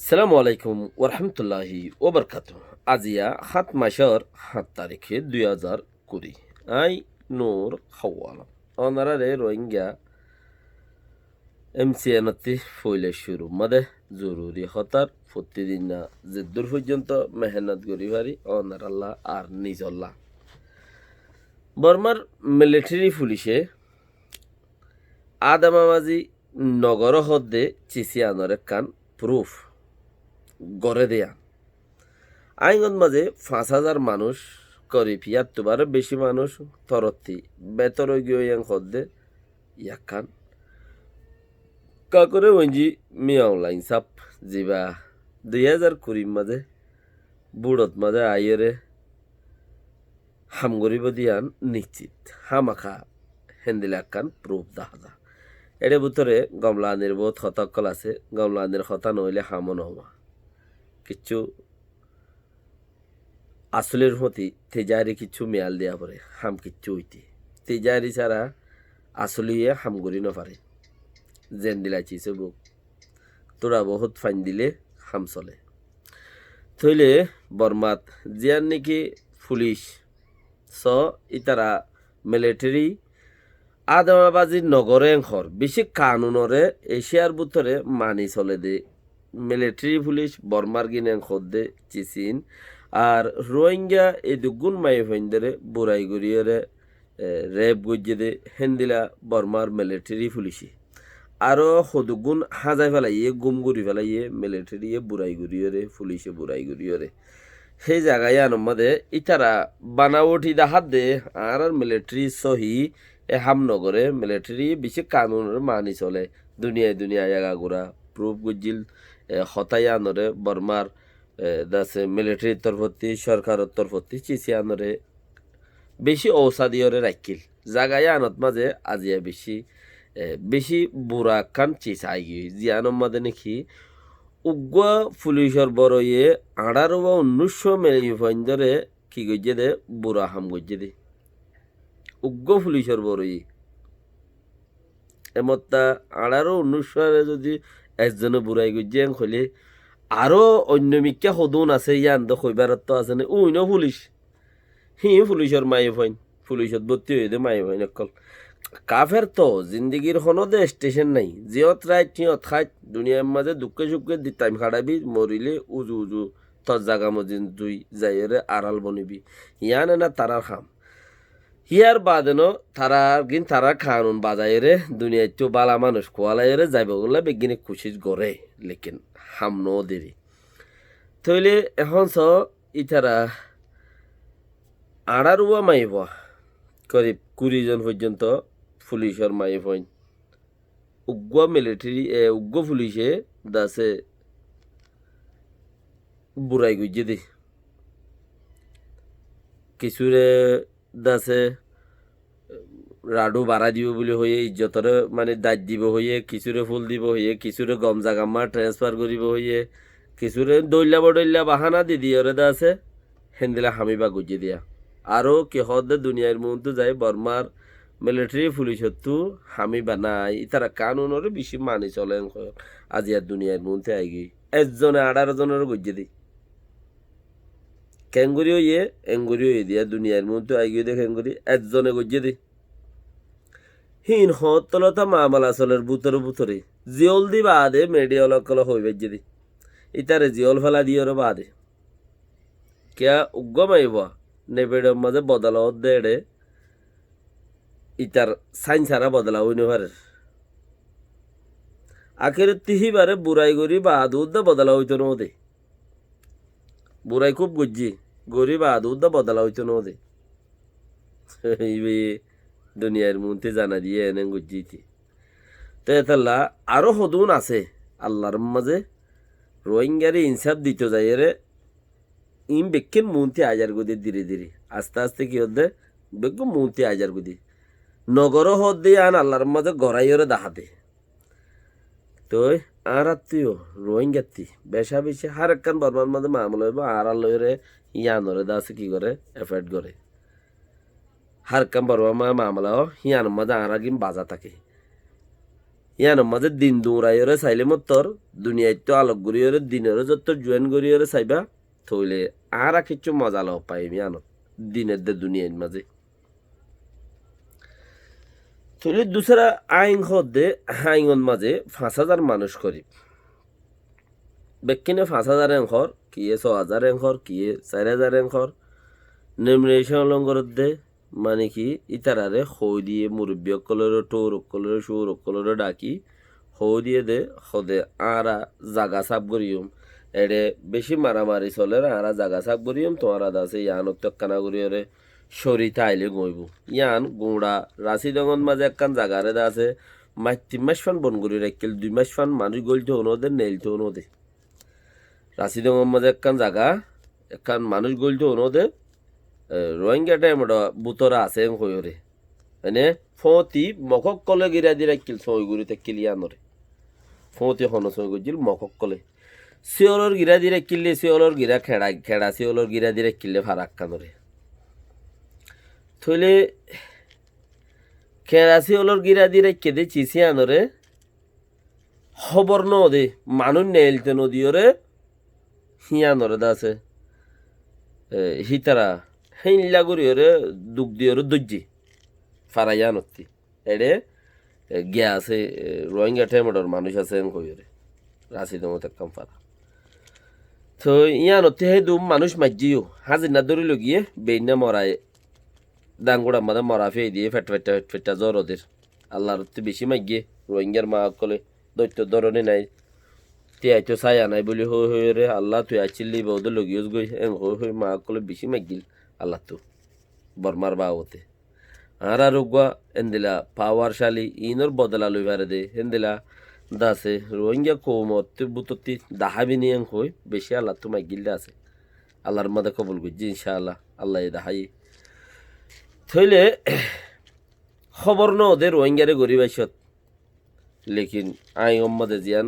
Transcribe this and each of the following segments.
সালামু আলাইকুম ওরহামতুল্লাহি ওবরকাতু। আজিয়া 7 মাসের 7 তারিখে 2020 আই নূর হাওয়ালাম অনারারে রোহিঙ্গা এমসিএনতি ফইলে শুরু মাদে জরুরি হতার প্রতিদিন না যে দূর পর্যন্ত মেহনত করি পারি অনারাল্লাহ আর নিজল্লাহ বর্মার মিলিটারি পুলিশে আদামাবাজি নগর হদ্দে চিসিয়ানরে কান প্রুফ গড়ে দেয়া আইনত মাঝে 5,000 মানুষ করি পিয়াত্তবার বেশি মানুষ তরত্তি বেতর গিয়ে হদ্দে ইয়াকান কাকরে ওইজি মিয়াও লাইন সাপ জিবা 2020 মাঝে বুড়ত মাঝে আইয়েরে হামগরিব দিয়ান নিশ্চিত হামাখা হেন্দিলে আকান প্রুফ দাহাজা এর ভিতরে গমলানির বহুত হতকল আছে গমলানির হতা নইলে হামন হওয়া কিচ্ছু আসলের মতি তেজারি কিছু মেয়াল দেয়া পরে হাম কিচ্ছু হইতে তেজারি ছাড়া আসলিয়ে হাম করি না পারে জেন দিলাইছে বুক তোরা বহুত ফাইন দিলে হাম চলে থইলে বর্মাত জিয়ান নাকি পুলিশ স ইতারা মিলিটারি আদামাবাজির নগরে এংখর বেশি কানুনরে এশিয়ার ভিতরে মানি চলে দে মিলিটারি পুলিশ বর্মার গিন এংখর দে চিচিন আর রোহিঙ্গা এই দুগুণ মাই ফেন্দরে বুড়াই গড়িয়ে রেপ গজ্জে দে হেন্দিলা বর্মার মিলিটারি পুলিশি আরও সদুগুণ হাজাই ফেলাইয়ে গুম গুড়ি ফেলাইয়ে মিলিটারিয়ে বুড়াই গড়িয়ে পুলিশে বুড়াই গড়িয়ে সেই জায়গায় আনমাদে ইতারা বানাওটি দাহাত দে আর মিলিটারি সহি এ হামনগরে মিলিটারি বেশি কানুনের মানি চলে দুনিয়ায় জায়গা ঘোরা প্রুফ গুজিল হতাই আনরে বর্মার দাসে মিলিটারির তরফতি সরকারের তরফতি চিচি আনরে বেশি ঔষধিয়রে রাখিল জাগায় আনত মাঝে আজিয়া বেশি বুড়া কান চিচা আইগি জিয়ানোর মাঝে নাকি উগ্র পুলিশের বড় ইয়ে 18 বা 1900 মেলি ধরে কি গজ্জে দে বুড়া হাম গজ্জে দে উগ্র পুলিশের বড় ই এমতা 18-1900 যদি একজনে বুড়াই গজ্জে হলে আরো অন্য মিক্কা সদুন আছে ইয়ান তো কইবারত আছে না উইন পুলিশ পুলিশের মাই ফাইন পুলিশত ভর্তি হয়ে দে মাই ফাইন অকল কাফের তো জিন্দগির হনদে স্টেশন নাই জিয়ত রাইত চিয়ত খাইত দুনিয়ার মাঝে দুঃখে সুখে দি টাইম খাড়াবি মরিলে উজু তোর জাগা মজিন তুই যাইরে আড়াল বনিবি ইয়ান না তারার খাম হিয়ার বাদেন তারা খানুন বাজাইরে দুনিয়ায় তো বালা মানুষ কোয়ালাইরে যাইব বলে বেগিনে খুশিস গড়ে লেকিন হাম ন দেরি থইলে এখন স ইতারা আড়ারুয়া মাইব করিব 20 জন পর্যন্ত পুলিশের মাই পয়েন্ট উগ্র মিলিটারি উগ্র পুলিশে দাসে বুড়াই গজ্জে দে কিছুরে দাসে রাডু বাড়া দিব বলে হয়ে ইজ্জতরে মানে দাঁত দিব হয়ে কিছুরে ফুল দিব হয়ে কিছুরে গমজা গাম্মা ট্রান্সফার করিব হয়ে কিছুরে দৈল্লা বাহানা দি দিয়ে দাসে হেন্দিলা হামিবা গজ্জে দিয়া আরও কি হদে দুনিয়ার মধ্যে যায় বর্মার মিলিটারি পুলিশতো হামি বানাই তারা কানুনরে বেশি মানি চলে আজি আর দুনিয়ার মধ্যে আইগি একজনে 18 জনের গজ্জে দি ক্যাঙ্গুরিও এঙ্গুরিও দিয়া দুনিয়ার মধ্যে আইগি দে ক্যাঙ্গুরি একজনে গজ্জে দি হিন হতলতা মামালা চলের বুতরে জিয়ল দি বাদে মেডিয়াল কল হই বেজে দি ইতারে জিয়ল ফেলা দিয়র বাদে কেয়া উগ্গম আইব নেবেডের মাঝে বদলাও দেড়ে ইতার সাইন সারা বদলা হইনে পারে আখের তিহিবারে বুড়াই গরি বা আদুদ্দা বদলা হইতো নদে বুড়াই খুব গজ্জি গরি বা আদুদ্দা বদলা হইতো নদে দুনিয়ার মধ্যে জানা দিয়ে এনে গজ্জিতি তো এতাল্লা আরো সদুন আছে আল্লাহর মাঝে রোহিঙ্গারে ইনসাফ দিত যাই রে ইম বেক্ষের মুন্তি আজার গদি ধীরে আস্তে কি হদ্দে বেগ মুন্তি আজার গদি নগর হদ্দে আন আল্লাহর মাঝে গড়াইরে দাহাতে তো আর আত্মীয় রোহিঙ্গাতি বেশা বেশি হার একখান বর্মার মাঝে মামলা হইব আর আল্লরে ইয়ানরে দাসে কি করে এফেক্ট করে হার কাম বর্মা মামলাও হিয়ান মাঝে আর আগিম বাজা থাকে ইয়ানোর মাঝে দিন দৌড়াইরে চাইলে মতর দুনিয়ায় তো আলোক গড়িয়রে দিনেরও যত জয়েন গড়িয়রে চাইবা থইলে আর কিছু মজা লও পাই ইয়ানোর দিনের দে দুনিয়ার মাঝে থইলে দুসরা আইন হদে আইনের মাঝে 5,000 মানুষ করি বেকিনে 5,000 এঙ্কর কিয়ে 6,000 এঙ্কর কিয়ে 4,000 এঙ্কর নিম্নেশন অলঙ্গর দে মানে কি ইতারারে হই দিয়ে মুরব্বী অকলের টোর অকলের সুর অকলের ডাকি হই দিয়ে দে হদে আরা জাগা সাপ করিয়ম এডে বেশি মারামারি চলে আরা জাগা সাপ করিয়ম তোমারা দাসে ইয়ান অত্যকানা করিয়রে সরিতা আইলে গইব ইয়ান গুঁড়া রাশি দঙ্গন মাঝে একখান জাগারে দাসে 3 মাস ফান বন করি রাখিল 2 মাস ফান মানুষ গলতে হনোদে নেলতে হনোদে রাশি দঙ্গন মাঝে একখান জাগা একখান মানুষ গলতে হনোদে রোহিঙ্গা টাইমটা বুতরা আছে হইরে মানে ফতি মকক কলে গিরা দি রাখিল সই গুড়ি থাকিল ইয়ানরে ফতি হন সই গজিল মকক কলে শিওলর গিরা দি রাখিলে শিওলর গিরা খেড়া খেড়া শিওলর গিরা দি রাখিলে ফারাক কানরে থইলে খেড়া শিওলর গিরা দি রাখি দে চিসি আনরে খবর ন দে মানুষ নেলতে নদীরে হিয়ানরে দাসে হিতারা হেইলা করিওরে দুঃখ দিওরে দজ্জি ফারাইয়া নত্তি এডে গিয়া আছে রোহিঙ্গা টেমডর মানুষ আছে কইরে রাশি দমত কাম ফারা তো ইয়া নত্তি হে দুম মানুষ মাজ্জিও হাজিনা ধরে লগিয়ে বেইনা মরায় ডাঙ্গুড়া মাদা মরা ফেই দিয়ে ফেটা জ্বর ওদের আল্লাহর বেশি মাগিয়ে রোহিঙ্গার মা কলে দৈত্য ধরনে নাই তিয়াই তো ছায়া নাই বলি হই হই রে আল্লাহ তুই আছিলি বৌদ লগিয়স গই হই হই মা কলে বেশি মাগিল আল্লাহ তো বর্মার বাবতে আর রোগা এন্দিলা পাওয়ারশালী ইনর বদলা লইবারে দে হেন্দিলা দাসে রোহিঙ্গা কৌমত বুততি দাহাবি নিয়ে হই বেশি আল্লাহ তো মাগিল আছে আল্লাহর মাদে কবুল করছি ইনশাআল্লাহ আল্লাহ দাহাই থইলে খবর ন ওদের রোহিঙ্গারে গরিব আইসত লেকিন আই ওম্মদে জিয়ান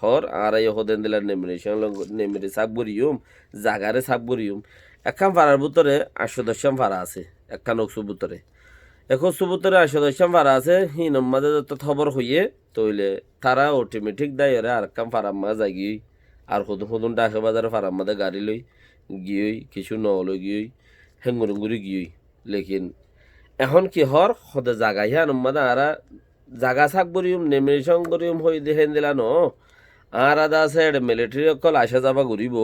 হর আর আই হদেন দিলার নেমরে সাপ বরিয়ম জাগারে সাপ বরিয়ম একখান ভাড়ার ভিতরে 810 ভাড়া আছে একখান অক্সুবুতরে এখন সুবুতরে 810 ভাড়া আছে হিনম মাঝে যত খবর হইয়ে তইলে তারা অটোমেটিক দায় আর একখান ফারাম মা যাগি আর হুদুন হুদুন ডাকে বাজারে ফারাম মাঝে গাড়ি লই গিয়েই কিছু নলই গিয়েই হেঙ্গুরুঙ্গুরি গিয়েই লেকিন এখন কি হর সদে জাগা হিয়া নম্মাদা আরা জাগা সাক বরিম নেমিশন করিম হই দেখেন দিলা ন আর আদা আছে মিলিটারি অকল আসা যাবা ঘুরিব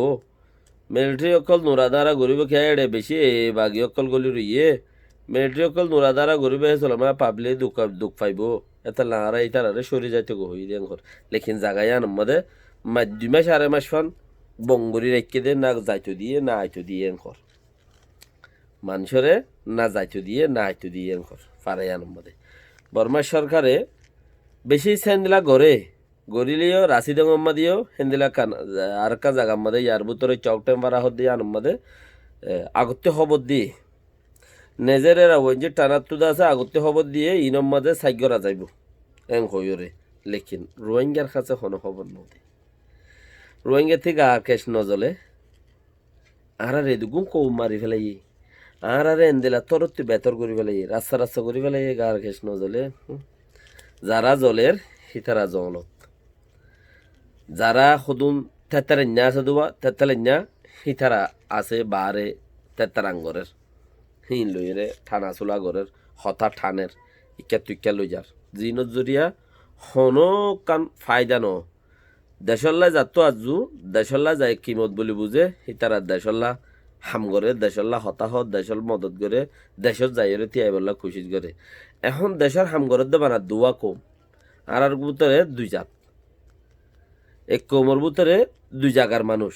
মিলিটারি অকল নোরাদারা ঘুরিব খেয়ে বেশি বাগি অকল গলি রইয়ে মিলিটারি অকল নোরাদারা ঘুরিব চলমা পাবলি দুঃখ পাইব এটা লাহারা ইতারারে সরি যাইতে গো হই দেন ঘর লেকিন জাগা হিয়া নম্মাদে 2 মাস 2.5 মাস ফান বঙ্গুরি রেখে দে না যাইতো দিয়ে না আইতো দিয়ে ঘর মানুষরে না যাইতো দিয়ে না আইতো দিয়ে ঘর ফারাই আনন্দে বর্মা সরকারে বেশি সেন্দিলা গড়ে গড়িলেও রাশি দঙ্গম্মা দিও হেন্দিলা কান আর কা জাগার মধ্যে ইয়ার ভিতরে চৌকটেম বারা হদ দিয়ে আনম্মাদে আগতে খবর দিয়ে নেজেরেরা ওই যে টানাতুদা আছে আগতে খবর দিয়ে ইনম মাঝে সাইগরা যাইব এং হইরে লেকিন রোহিঙ্গার কাছে কোনো খবর নদী রোহিঙ্গা থেকে আর কেশ নজলে আর এদুগুম কৌ মারি ফেলাই আর এন্দিলা তরত্তি বেতর করি ফেলাই রাস্তা করি ফেলাই গার কেশ নজলে যারা জলের হিতারা জলত যারা সদুন তেতারেন্যা আছে দুবা তেতালেন্যা হিতারা আছে বারে তেতারাঙ্গরের হিন লইরে ঠানা চোলা গরের হঠাৎ ঠানের ইকা তুইকা লই যার জিনত জরিয়া হনো কান ফায়দা ন দেশল্লা যাতো আজু দেশল্লা যায় কিমত বলি বুঝে হিতারা দেশল্লা হাম করে দেশল্লা হতাহত দেশল মদত করে দেশত যাইরে তিয়াই বললা খুশি করে এখন দেশের হাম করে দেবানা দুয়া কম আর ভিতরে 2 জাত এক কমর ভিতরে 2 জায়গার মানুষ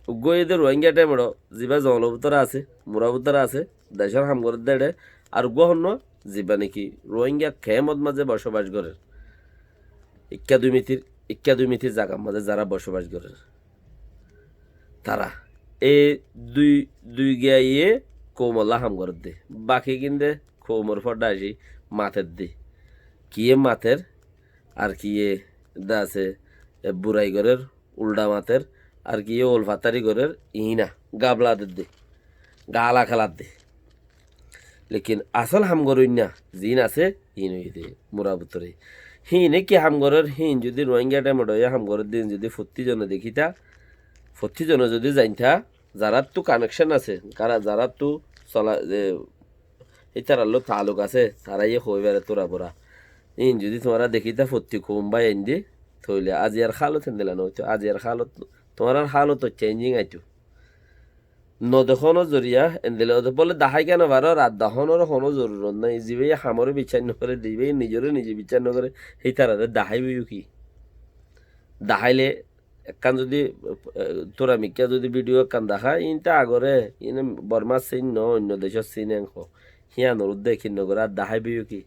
উগ্গইদের রোহিঙ্গা টাইমড় জিবা জঙ্গল ভিতরে আছে মুরা ভিতরে আছে দেশের হাম করে দেড়ে আর গহন্য জিবা নাকি রোহিঙ্গা খেমত মাঝে বসবাস করে ইক্কা দুই মিতির জায়গার মাঝে যারা বসবাস করে তারা এই দুই গিয়ে কৌমল্লা হাম করে দে বাকি কিনতে কৌমর ফটা আসি মাথের দে কিয়ে মাথের আর কিয়ে দা আছে বুড়াই ঘরের উল্টা মাথের আর কিয়ে ওলফাতারি ঘরের ইনা গাবলাদের দে গালা খেলার দে লেকিন আসল হাম গরুই না জিন আছে ইন হই দে মুরা ভিতরে হিনে কি হামগরের হিন যদি রোহিঙ্গা টাইমত হইয়া হামগরের দিন যদি 40 জনে দেখিতা 40 জনে যদি জানতা যারা তো কানেকশন আছে যারা তো চলা যে এটার লো তালুক আছে তারা ইয়ে হইবারে তোরা বরা ইন যদি তোমরা দেখিতা 40 কোম্বাই এন দি থইলে আজি আর খালত দিলা নয়তো আজি আর খালত তোমার আর হালত চেঞ্জিং আইতো নদখনো জরিয়া এন্দিলে বলে দাহাই কেন বারো রাত দাহনের কোনো জরুরত নাই যিবে হামরে বিচার নকরে দিবে নিজরে নিজে বিচার নকরে সেই তারারে দাহাইবেও কি দাহাইলে একখান যদি তোরা মিকা যদি ভিডিও একখান দেখা ইনটা আগরে ইন বর্মা চিন ন অন্য দেশের চিন অংশ হিয়ানোর উদ্দেশ্য নগর আর দাহাইবেও কি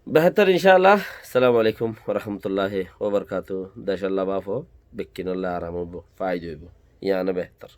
বেহতর ইনশাআল্লাহ আসসালামু আলাইকুম ওরহমতুল্লাহ ওবরকাতু দেশ আল্লাহ বাফ বেকিন আল্লাহ আরাম হইব ফায়দ হইব ইয়ানো বেহতর